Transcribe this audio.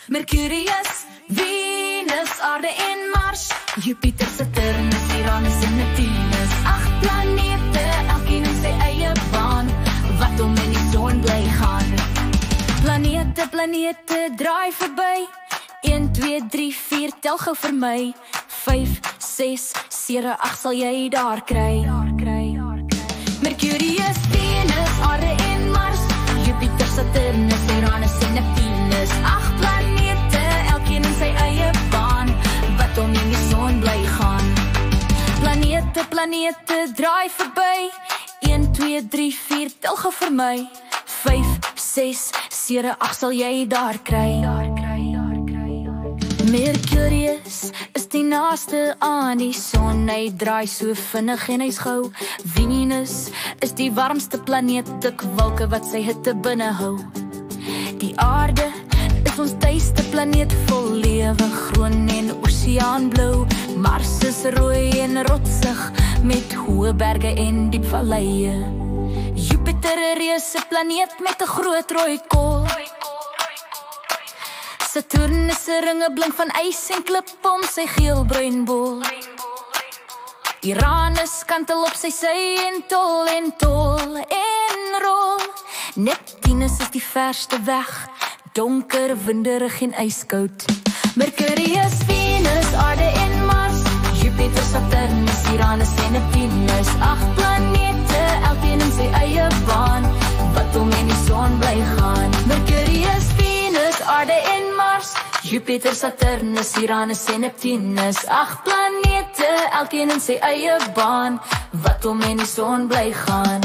Mercurius, Venus, Aarde en Mars, Jupiter, Saturnus, Uranus en Neptunus. 8 planete, elkeen in sy eie baan, wat om in die son bly gaan. Planete, draai verby. 1, 2, 3, 4, tel gou vir my. 5, 6, 7, 8 sal jy daar kry. Mercurius, Venus, Aarde en Mars, Jupiter, Saturnus, Uranus en Neptunus. 8 planete, elkeen in sy eie baan, wat om in die son bly gaan. Planete, draai verby. 1, 2, 3, 4, tel gou vir my. 5, 6, 7, 8 sal jy daar kry. Mercurius is die naaste aan die son, hy draai so vinnig en hy's gou. Venus is die warmste planeet, dik wolke wat sy hitte binne hou. Die aarde is ons tuiste planeet, vol lewe, groen en oseaanblou. Mars is rooi en rotsig, met hoë berge en diep valleie. Jupiter 'n reuse planeet met 'n groot rooi kol. Saturnus se ringe blink van ys en klip om sy geelbruin bol. Uranus kantel op sy sy en tol en rol. Neptunus is die verste weg, donker, winderig en ijskoud. Mercurius, Venus, Aarde en Mars, Jupiter, Saturnus, Uranus en Neptunus. 8 planete, elkeen in sy eie baan, wat om in die son bly gaan. Mercurius, Venus, Aarde en Mars, Jupiter, Saturnus, Uranus en Neptunus. 8 planete, elkeen in sy eie baan, wat om in die son bly gaan.